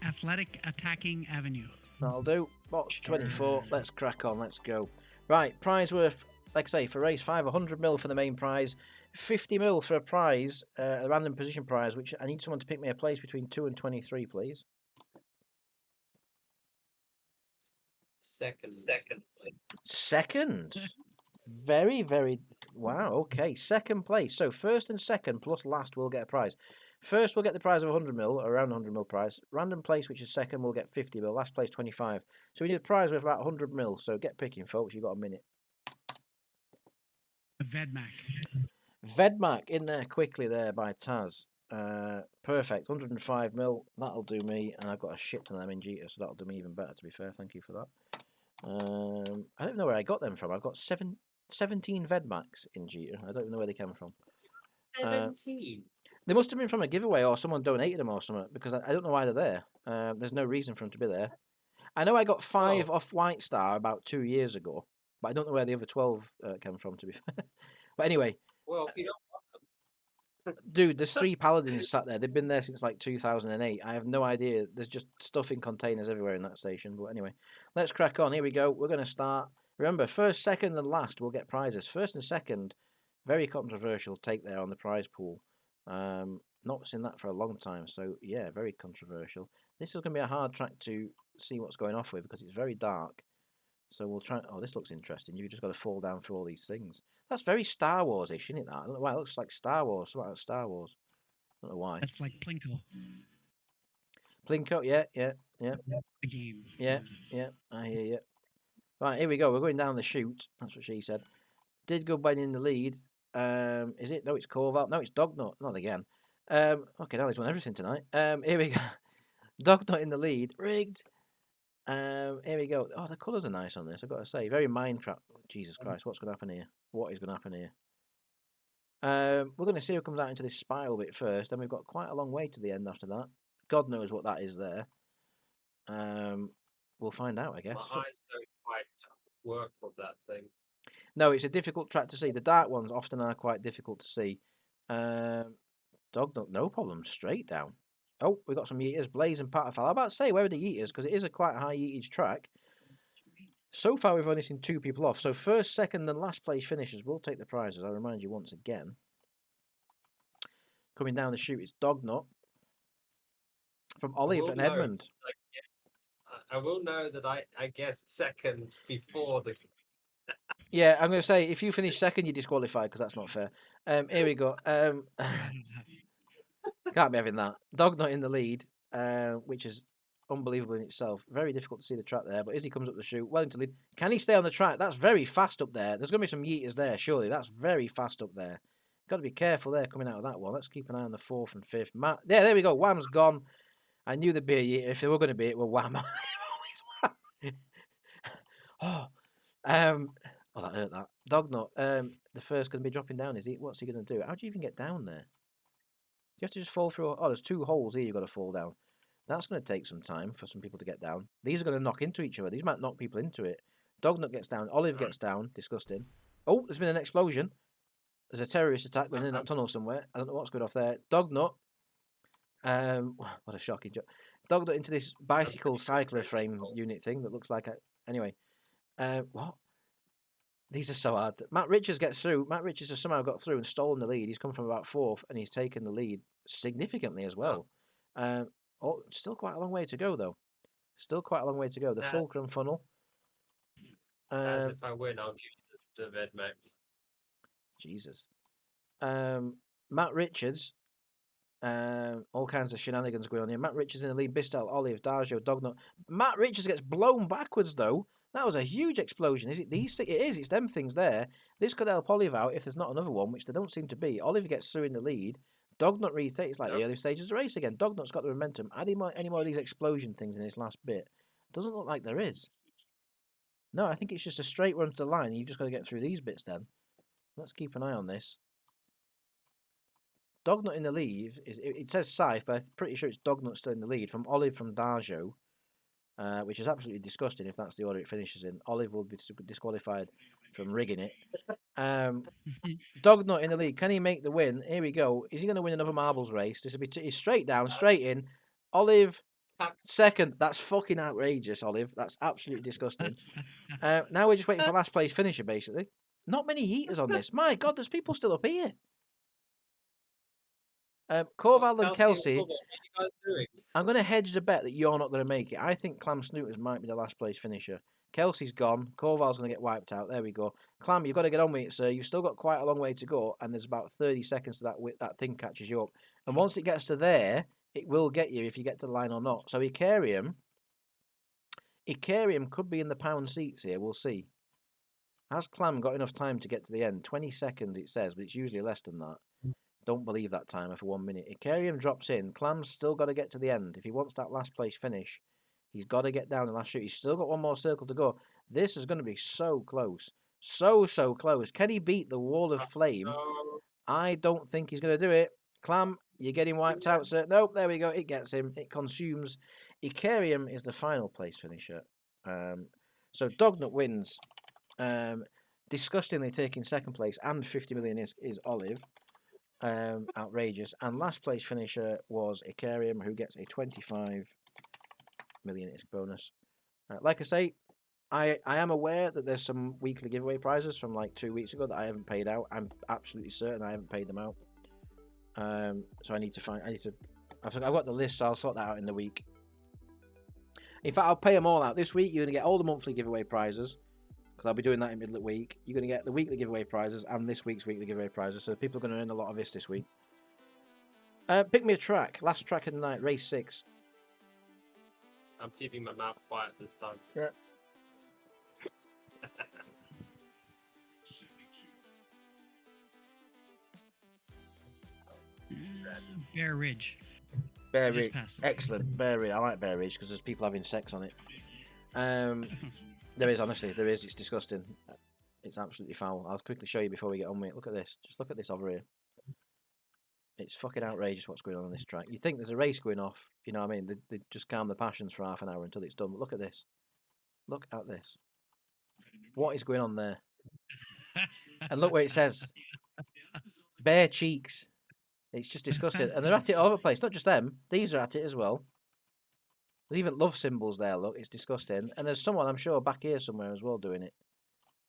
Athletic Attacking Avenue. That'll do. Box 24. Let's crack on. Let's go. Right. Prize worth, like I say, for race 5, 100 mil for the main prize. 50 mil for a prize, a random position prize, which I need someone to pick me a place between 2 and 23, please. Second. Second. Very, very. Wow. Okay. Second place. So first and second plus last will get a prize. First, we'll get the prize of 100 mil, around 100 mil prize. Random place, which is second, will get 50 mil. Last place, 25. So we need a prize worth about 100 mil. So get picking, folks. You've got a minute. Vedmak. Vedmak in there quickly there by Taz. Perfect. 105 mil. That'll do me. And I've got a shit ton of them in Jeter, so that'll do me even better, to be fair. Thank you for that. I don't know where I got them from. I've got 17 Vedmaks in Jeter. I don't know where they came from. 17. They must have been from a giveaway or someone donated them or something, because I don't know why they're there. There's no reason for them to be there. I know I got 5 off White Star about 2 years ago, but I don't know where the other 12 came from, to be fair. But anyway, Well, if you don't want them, dude, there's 3 Paladins sat there. They've been there since like 2008. I have no idea. There's just stuff in containers everywhere in that station. But anyway, let's crack on. Here we go. We're going to start. Remember, first, second, and last will get prizes. First and second, very controversial take there on the prize pool. Not seen that for a long time. So, yeah, very controversial. This is going to be a hard track to see what's going off with because it's very dark. So we'll try. Oh, this looks interesting. You've just got to fall down through all these things. That's very Star Wars-ish, isn't it? That I don't know why it looks like Star Wars. Something like Star Wars. I don't know why. That's like Plinko. Plinko, yeah. The game. Yeah. I hear you. Right, here we go. We're going down the chute. That's what she said. Did Goodbye in the lead. Is it? No, it's Corval. No, it's Dognut. Not again. Okay, now he's won everything tonight. Here we go. Dognut in the lead. Rigged. Here we go. Oh, the colours are nice on this, I've got to say. Very Minecraft. Jesus Christ, what's going to happen here? What is going to happen here? We're going to see who comes out into this spiral bit first, and we've got quite a long way to the end after that. God knows what that is there. We'll find out, I guess. my eyes don't quite work with that thing. No, it's a difficult track to see. The dark ones often are quite difficult to see. Dognut, no problem. Straight down. Oh, we've got some yeeters. Blaze and Patterfall. I'm about to say, where are the yeeters? Because it is a quite high yeetage track. So far, we've only seen 2 people off. So first, second, and last place finishers will take the prizes. I'll remind you once again. Coming down the chute, it's Dognut from Olive will and know. Edmund. I will know that I guessed second before the. Yeah, I'm going to say, if you finish second, you're disqualified because that's not fair. Here we go. Can't be having that. Dognut in the lead, which is unbelievable in itself. Very difficult to see the track there, but as he comes up the chute, Wellington lead. Can he stay on the track? That's very fast up there. There's going to be some yeeters there, surely. That's very fast up there. Got to be careful there coming out of that one. Let's keep an eye on the 4th and 5th. Matt, there we go. Wham's gone. I knew there'd be a yeeter. If they were going to be, it were Wham. Oh, that hurt that. Dognut, the first going to be dropping down, is he? What's he going to do? How do you even get down there? Do you have to just fall through? Oh, there's 2 holes here you've got to fall down. That's going to take some time for some people to get down. These are going to knock into each other. These might knock people into it. Dognut gets down. Olive gets down. Disgusting. Oh, there's been an explosion. There's a terrorist attack going in that tunnel somewhere. I don't know what's going off there. Dognut. What a shocking joke. Dognut into this bicycle cycler frame unit thing that looks like a... Anyway. What? These are so hard. Matt Richards gets through. Matt Richards has somehow got through and stolen the lead. He's come from about 4th and he's taken the lead significantly as well. Oh, still quite a long way to go though. Still quite a long way to go. The Nah. fulcrum funnel. As if I win, I'll give you the red mech. Jesus. Matt Richards. All kinds of shenanigans going on here. Matt Richards in the lead. Bistel, Olive, Darjo, Dognut. Matt Richards gets blown backwards though. That was a huge explosion. Is it these? It is. It's them things there. This could help Olive out if there's not another one, which there don't seem to be. Olive gets through in the lead. Dognut retates. It's like the Yep. early stages of the race again. Dognut's got the momentum. Any more of these explosion things in this last bit? Doesn't look like there is. No, I think it's just a straight run to the line. You've just got to get through these bits then. Let's keep an eye on this. Dognut in the lead. It says Scythe, but I'm pretty sure it's Dognut still in the lead from Olive from Darjo, which is absolutely disgusting if that's the order it finishes in. Olive will be disqualified from rigging it. Dognut in the lead. Can he make the win? Here we go. Is he going to win another marbles race? This will be he's straight down, straight in. Olive second. That's fucking outrageous, Olive. That's absolutely disgusting. Now we're just waiting for last place finisher, basically. Not many heaters on this. My God, there's people still up here. Corval and Kelsey, What are you guys doing? I'm going to hedge the bet that you're not going to make it. I think Clam Snooters might be the last place finisher. Kelsey's gone. Corval's going to get wiped out. There we go. Clam, you've got to get on with it, sir. You've still got quite a long way to go, and there's about 30 seconds to that thing catches you up. And once it gets to there, it will get you if you get to the line or not. So Icarium could be in the pound seats here. We'll see. Has Clam got enough time to get to the end? 20 seconds, it says, but it's usually less than that. Don't believe that timer for 1 minute. Icarium drops in. Clam's still got to get to the end. If he wants that last place finish, he's got to get down the last shoot. He's still got one more circle to go. This is going to be so close. So close. Can he beat the wall of flame? No. I don't think he's going to do it. Clam, you're getting wiped out, sir. Nope, there we go. It gets him. It consumes. Icarium is the final place finisher. So Dognut wins. Disgustingly taking second place and 50 million is Olive. Outrageous. And last place finisher was Icarium, who gets a 25 million ISK bonus. Like I say, I am aware that there's some weekly giveaway prizes from like 2 weeks ago that I haven't paid out. I'm absolutely certain I haven't paid them out. So I've got the list, so I'll sort that out in the week. In fact, I'll pay them all out this week. You're going to get all the monthly giveaway prizes, because I'll be doing that in middle of the week. You're going to get the weekly giveaway prizes and this week's weekly giveaway prizes, so people are going to earn a lot of this week. Pick me a track. Last track of the night, race 6. I'm keeping my mouth quiet this time. Yeah. Bear Ridge. Bear Just Ridge. pass it. Excellent. Bear Ridge. I like Bear Ridge because there's people having sex on it. There is, honestly. There is. It's disgusting. It's absolutely foul. I'll quickly show you before we get on with it. Look at this. Just look at this over here. It's fucking outrageous what's going on this track. You think there's a race going off. You know what I mean? They just calm the passions for half an hour until it's done. But look at this. Look at this. What is going on there? And look where it says bare cheeks. It's just disgusting. And they're at it all over the place. Not just them. These are at it as well. There's even love symbols there, look. It's disgusting. And there's someone, I'm sure, back here somewhere as well doing it.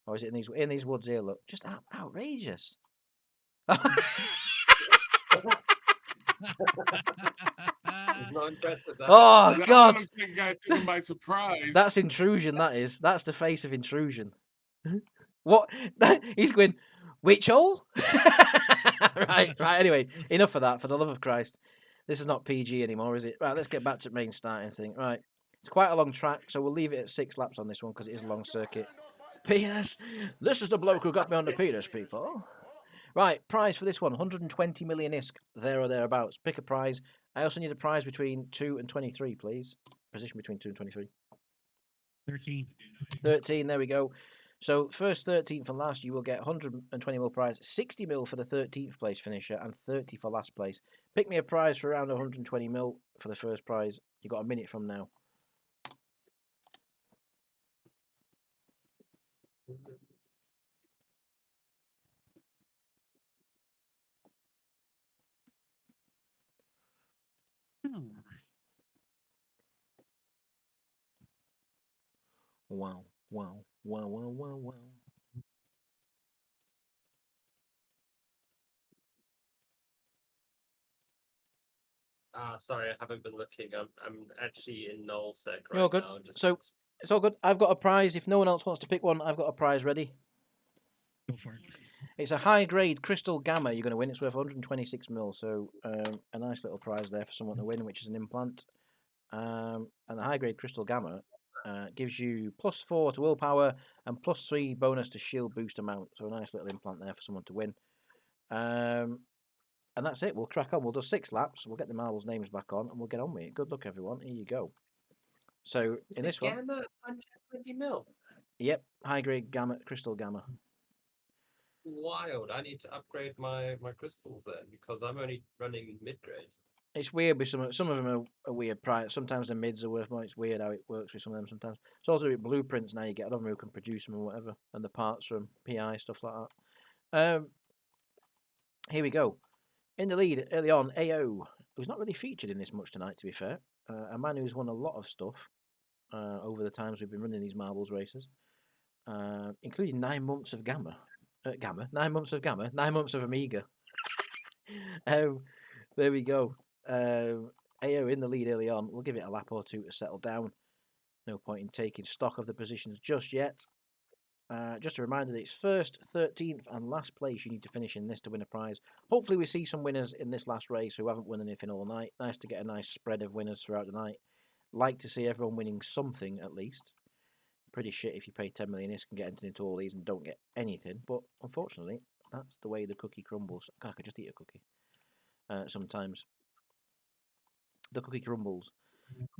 Or is it in these woods here, look? Just outrageous. It's not impressed with that. Oh, That God. one thing got taken by surprise. That's intrusion, that is. That's the face of intrusion. What? He's going, which hole? right, anyway, enough of that, for the love of Christ. This is not PG anymore, is it? Right, let's get back to main starting thing. Right, it's quite a long track, so we'll leave it at 6 laps on this one because it is a long circuit. Penis. This is the bloke who got me on the penis, people. Right, prize for this one, 120 million ISK, there or thereabouts. Pick a prize. I also need a prize between 2 and 23, please. Position between 2 and 23. 13. 13, there we go. So first 13th and last, you will get 120 mil prize, 60 mil for the 13th place finisher, and 30 for last place. Pick me a prize for around 120 mil for the first prize. You got a minute from now. Wow, wow, wow, wow, wow, wow. Sorry, I haven't been looking. I'm actually in nullsec You're all right good. now. Just So it's all good. I've got a prize. If no one else wants to pick one, I've got a prize ready. Go for it. It's a high grade crystal gamma you're going to win. It's worth 126 mil, so a nice little prize there for someone to win, which is an implant. And the high grade crystal gamma gives you +4 to willpower and +3 bonus to shield boost amount. So a nice little implant there for someone to win. And that's it. We'll crack on. We'll do 6 laps. We'll get the marbles names back on, and we'll get on with it. Good luck, everyone. Here you go. So is in it this one, gamma 120 mil? yep, high grade gamma, crystal gamma. Wild. I need to upgrade my crystals then because I'm only running mid grade. It's weird with some of them are weird price. Sometimes the mids are worth more. It's weird how it works with some of them sometimes. It's also with blueprints now. You get a lot of them who can produce them and whatever, and the parts from PI stuff like that. Here we go. In the lead early on, AO, who's not really featured in this much tonight, to be fair. A man who's won a lot of stuff over the times we've been running these marbles races, including 9 months of 9 months of Gamma, 9 months of Amiga. There we go. AO in the lead early on. We'll give it a lap or two to settle down. No point in taking stock of the positions just yet. Just a reminder that it's first, 13th, and last place you need to finish in this to win a prize. Hopefully, we see some winners in this last race who haven't won anything all night. Nice to get a nice spread of winners throughout the night. Like to see everyone winning something at least. Pretty shit if you pay 10 million and get entered into all these and don't get anything. But unfortunately, that's the way the cookie crumbles. God, I could just eat a cookie. Sometimes. The cookie crumbles.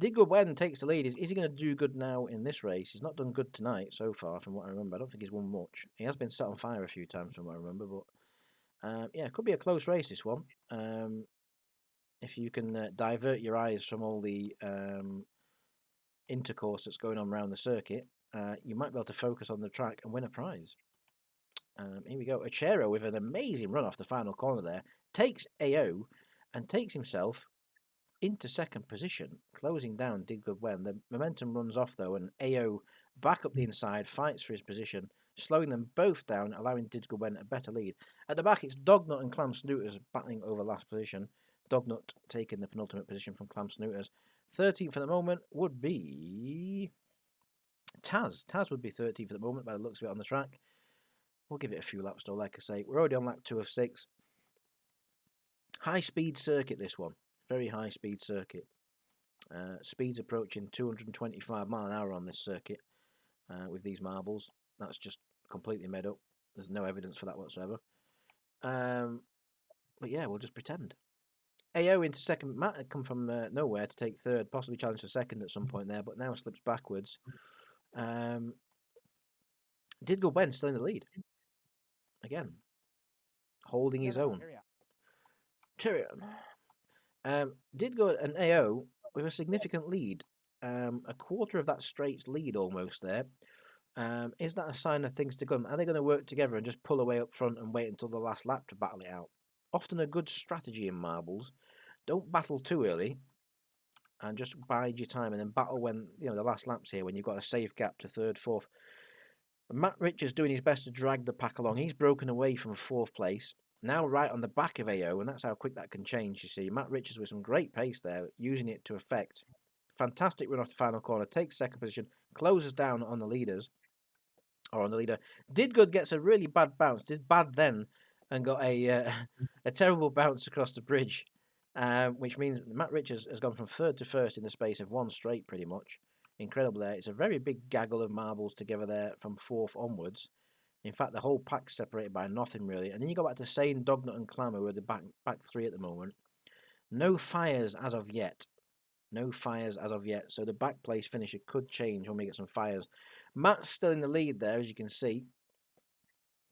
Diggood Wen takes the lead. Is he going to do good now in this race? He's not done good tonight so far, from what I remember. I don't think he's won much. He has been set on fire a few times, from what I remember. But yeah, it could be a close race, this one. If you can divert your eyes from all the intercourse that's going on around the circuit, you might be able to focus on the track and win a prize. Here we go. Achero with an amazing run off the final corner there. Takes AO and takes himself into second position, closing down Diggood Wen. The momentum runs off though, and AO back up the inside, fights for his position, slowing them both down, allowing Diggood Wen a better lead. At the back, it's Dognut and Clam Snooters battling over last position. Dognut taking the penultimate position from Clam Snooters. 13th for the moment would be Taz. Taz would be 13th at the moment by the looks of it on the track. We'll give it a few laps though, like I say. We're already on lap 2 of 6. High speed circuit, this one. Very high speed circuit. Speeds approaching 225 mile an hour on this circuit with these marbles. That's just completely made up. There's no evidence for that whatsoever. But yeah, we'll just pretend. AO into second. Matt had come from nowhere to take third, possibly challenge for second at some point there, but now slips backwards. Diggood Wen still in the lead. Again, holding his own. Tyrion. Diggood and AO with a significant lead. A quarter of that straight's lead almost there. Is that a sign of things to come? Are they going to work together and just pull away up front and wait until the last lap to battle it out? Often a good strategy in marbles. Don't battle too early and just bide your time and then battle when, the last lap's here, when you've got a safe gap to third, fourth. Matt Richards doing his best to drag the pack along. He's broken away from 4th place. Now right on the back of AO, and that's how quick that can change, you see. Matt Richards with some great pace there, using it to effect. Fantastic run off the final corner, takes second position, closes down on the leaders, or on the leader. Diggood gets a really bad bounce, did bad then, and got a terrible bounce across the bridge, which means that Matt Richards has gone from 3rd to 1st in the space of one straight, pretty much. Incredible there. It's a very big gaggle of marbles together there from 4th onwards. In fact, the whole pack's separated by nothing, really. And then you go back to Sane, Dognut and Clammer, who are the back 3 at the moment. No fires as of yet. No fires as of yet. So the back place finisher could change when we get some fires. Matt's still in the lead there, as you can see.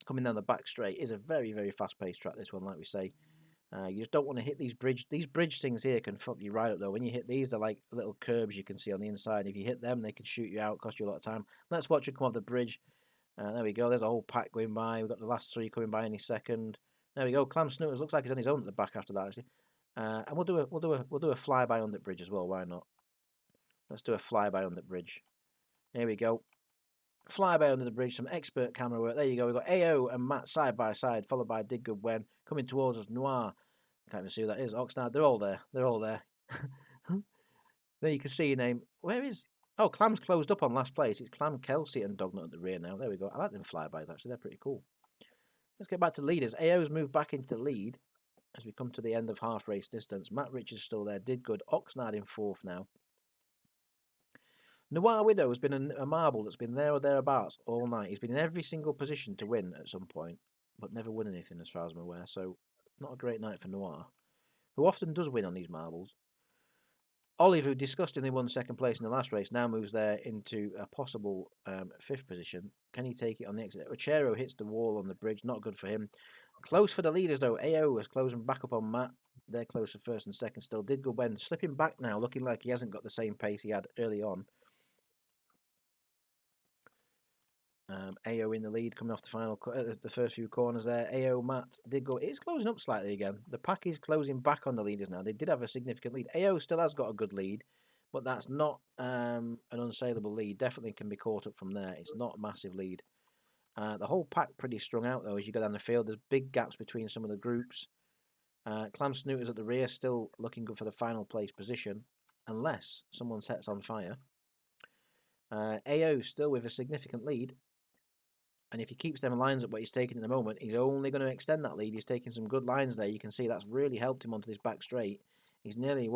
Coming down the back straight. It is a very, very fast-paced track, this one, like we say. You just don't want to hit these bridge. These bridge things here can fuck you right up, though. When you hit these, they're like little curbs you can see on the inside. If you hit them, they can shoot you out, cost you a lot of time. Let's watch it come off the bridge. There we go. There's a whole pack going by. We've got the last 3 coming by any second. There we go. Clam Snooters looks like he's on his own at the back after that, actually. And we'll do a flyby on the bridge as well. Why not? Let's do a flyby on the bridge. Here we go. Flyby under the bridge. Some expert camera work. There you go. We've got AO and Matt side by side, followed by Diggood Wen coming towards us. Noir. Can't even see who that is. Oxnard. They're all there. They're all there. There you can see your name. Where is... Oh, Clam's closed up on last place. It's Clam, Kelsey and Dognut at the rear now. There we go. I like them flybys, actually. They're pretty cool. Let's get back to leaders. AO's moved back into the lead as we come to the end of half race distance. Matt Richards still there. Did good. Oxnard in fourth now. Noir Widow has been a marble that's been there or thereabouts all night. He's been in every single position to win at some point, but never won anything as far as I'm aware. So, not a great night for Noir, who often does win on these marbles. Olive, who disgustingly won second place in the last race, now moves there into a possible fifth position. Can he take it on the exit? Ochero hits the wall on the bridge. Not good for him. Close for the leaders, though. AO is closing back up on Matt. They're close for first and second still. Did go Ben slipping back now, looking like he hasn't got the same pace he had early on. AO in the lead, coming off the first few corners there. AO, Matt, did go. It's closing up slightly again. The pack is closing back on the leaders now. They did have a significant lead. AO still has got a good lead, but that's not an unsaleable lead. Definitely can be caught up from there. It's not a massive lead. The whole pack pretty strung out, though, as you go down the field. There's big gaps between some of the groups. Clam Snooters at the rear, still looking good for the final place position, unless someone sets on fire. AO still with a significant lead. And if he keeps them lines up what he's taking at the moment, he's only going to extend that lead. He's taking some good lines there. You can see that's really helped him onto this back straight. He's nearly,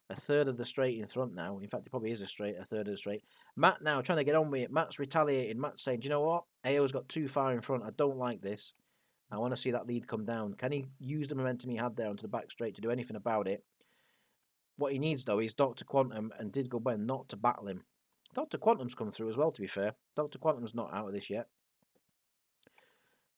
a third of the straight in front now. In fact, it probably is a third of the straight. Matt now trying to get on with it. Matt's retaliating. Matt's saying, do you know what? AO's got too far in front. I don't like this. I want to see that lead come down. Can he use the momentum he had there onto the back straight to do anything about it? What he needs, though, is Dr. Quantum and Did Go Ben not to battle him. Dr. Quantum's come through as well, to be fair. Dr. Quantum's not out of this yet.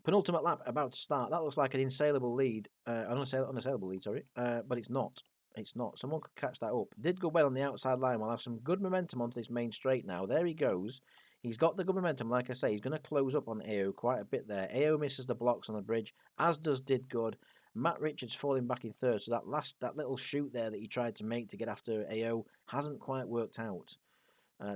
Penultimate lap about to start. That looks like an unsaleable lead. Unassailable lead, sorry. But it's not. It's not. Someone could catch that up. Did go well on the outside line. We'll have some good momentum onto this main straight now. There he goes. He's got the good momentum. Like I say, he's going to close up on AO quite a bit there. AO misses the blocks on the bridge, as does Did Good. Matt Richards falling back in third. So that little shoot there that he tried to make to get after AO hasn't quite worked out.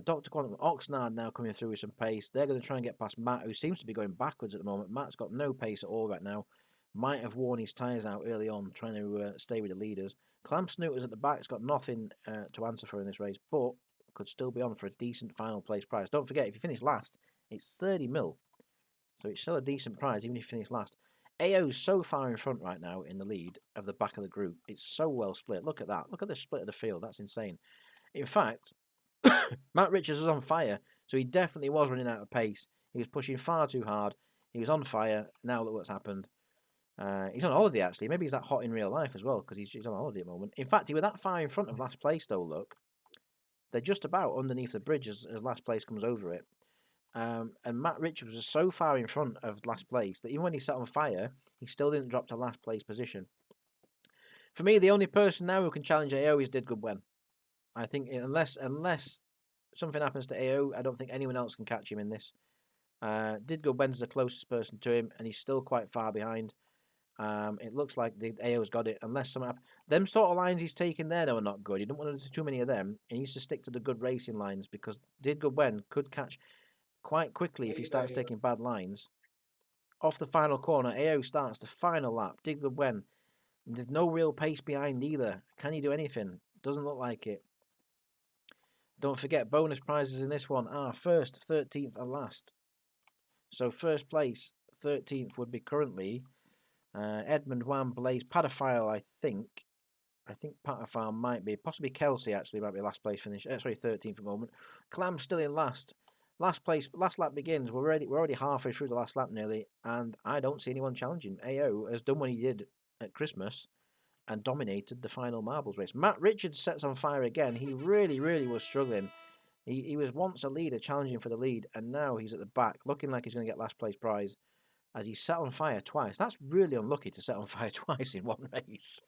Dr. Quantum, Oxnard now coming through with some pace. They're going to try and get past Matt, who seems to be going backwards at the moment. Matt's got no pace at all right now. Might have worn his tyres out early on, trying to stay with the leaders. Clam Snooters at the back's got nothing to answer for in this race, but could still be on for a decent final place prize. Don't forget, if you finish last, it's 30 mil. So it's still a decent prize, even if you finish last. AO's so far in front right now in the lead of the back of the group. It's so well split. Look at that. Look at the split of the field. That's insane. In fact, Matt Richards was on fire, so he definitely was running out of pace. He was pushing far too hard. He was on fire. Now look what's happened. He's on holiday, actually. Maybe he's that hot in real life as well, because he's on holiday at the moment. In fact, he was that far in front of last place, though, look. They're just about underneath the bridge as last place comes over it. And Matt Richards was so far in front of last place that even when he set on fire, he still didn't drop to last place position. For me, the only person now who can challenge AO is Did Good Wen. I think unless something happens to AO, I don't think anyone else can catch him in this. Did Good Wen's the closest person to him, and he's still quite far behind. It looks like the AO's got it, unless some them sort of lines he's taking there though are not good. You don't want to do too many of them. He needs to stick to the good racing lines, because Did Good Wen could catch quite quickly if he starts taking bad lines. Off the final corner, AO starts the final lap. Did Good Wen, there's no real pace behind either. Can he do anything? Doesn't look like it. Don't forget, bonus prizes in this one are first, 13th, and last. So first place, 13th, would be currently Edmund Wan, Blaze, Padophile, I think. I think Padophile might be. Possibly Kelsey, actually, might be last place finish. Sorry, 13th at the moment. Clam still in last. Last place, last lap begins. We're already halfway through the last lap nearly, and I don't see anyone challenging. AO has done what he did at Christmas and dominated the final marbles race. Matt Richards sets on fire again. He really, really was struggling. He was once a leader, challenging for the lead, and now he's at the back, looking like he's going to get last place prize, as he set on fire twice. That's really unlucky to set on fire twice in one race.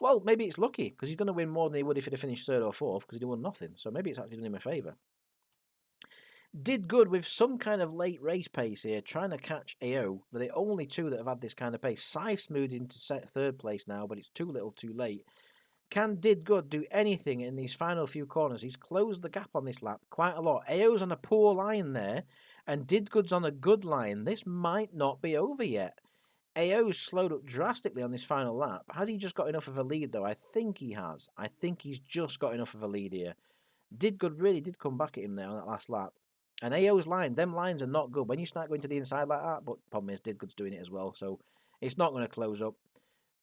Well, maybe it's lucky, because he's going to win more than he would if he'd have finished third or fourth, because he'd won nothing. So maybe it's actually done him a favour. Did Good with some kind of late race pace here, trying to catch AO. They're the only two that have had this kind of pace. Sice moved into third place now, but it's too little too late. Can Did Good do anything in these final few corners? He's closed the gap on this lap quite a lot. AO's on a poor line there, and Did Good's on a good line. This might not be over yet. AO's slowed up drastically on this final lap. Has he just got enough of a lead, though? I think he has. I think he's just got enough of a lead here. Really did come back at him there on that last lap. And AO's line, them lines are not good. When you start going to the inside like that, but problem is, Didgood's doing it as well, so it's not going to close up.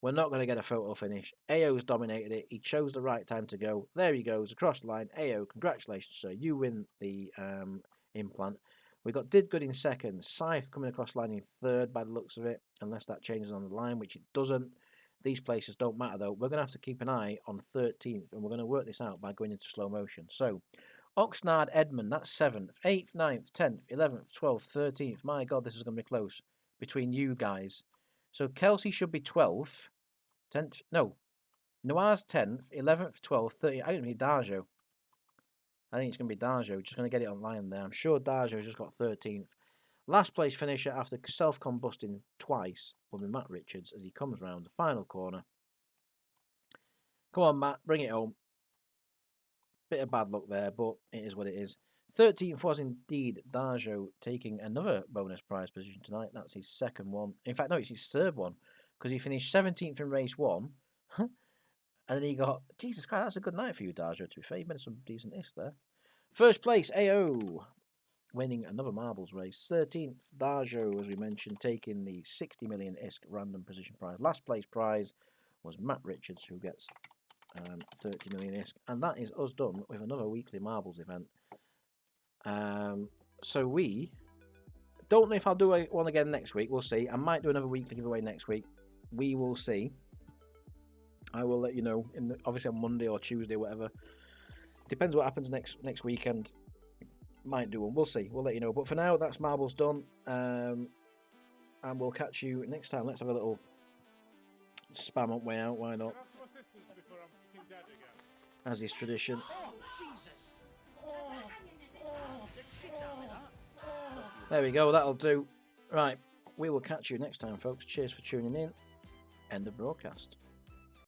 We're not going to get a photo finish. AO's dominated it. He chose the right time to go. There he goes, across the line. AO, congratulations, sir. You win the implant. We got Didgood in second. Scythe coming across the line in third by the looks of it, unless that changes on the line, which it doesn't. These places don't matter, though. We're going to have to keep an eye on 13th, and we're going to work this out by going into slow motion. So, Oxnard, Edmund, that's 7th. 8th, 9th, 10th, 11th, 12th, 13th. My God, this is going to be close between you guys. So, Kelsey should be 12th. 10th, no. Noir's 10th, 11th, 12th, 13th. I think it'll be Darjo. I think it's going to be Darjo. Just going to get it online there. I'm sure Darjo's just got 13th. Last place finisher after self-combusting twice will be Matt Richards as he comes round the final corner. Come on, Matt, bring it home. Bit of bad luck there, but it is what it is. 13th was indeed Darjo taking another bonus prize position tonight. That's his second one. In fact, no, it's his third one because he finished 17th in race 1. And then he got... Jesus Christ, that's a good night for you, Darjo, to be fair. You made some decent ish there. First place, AO. Winning another marbles race. 13th, Darjo, as we mentioned, taking the 60 million ISK random position prize. Last place prize was Matt Richards, who gets 30 million ISK. And that is us done with another weekly marbles event. So we don't know if I'll do one again next week. We'll see. I might do another weekly giveaway next week. We will see. I will let you know, obviously on Monday or Tuesday, whatever. Depends what happens next weekend. Might do one. We'll see. We'll let you know. But for now, that's marbles done. And we'll catch you next time. Let's have a little spam up way out. Why not? As is tradition. There we go. That'll do. Right. We will catch you next time, folks. Cheers for tuning in. End of broadcast.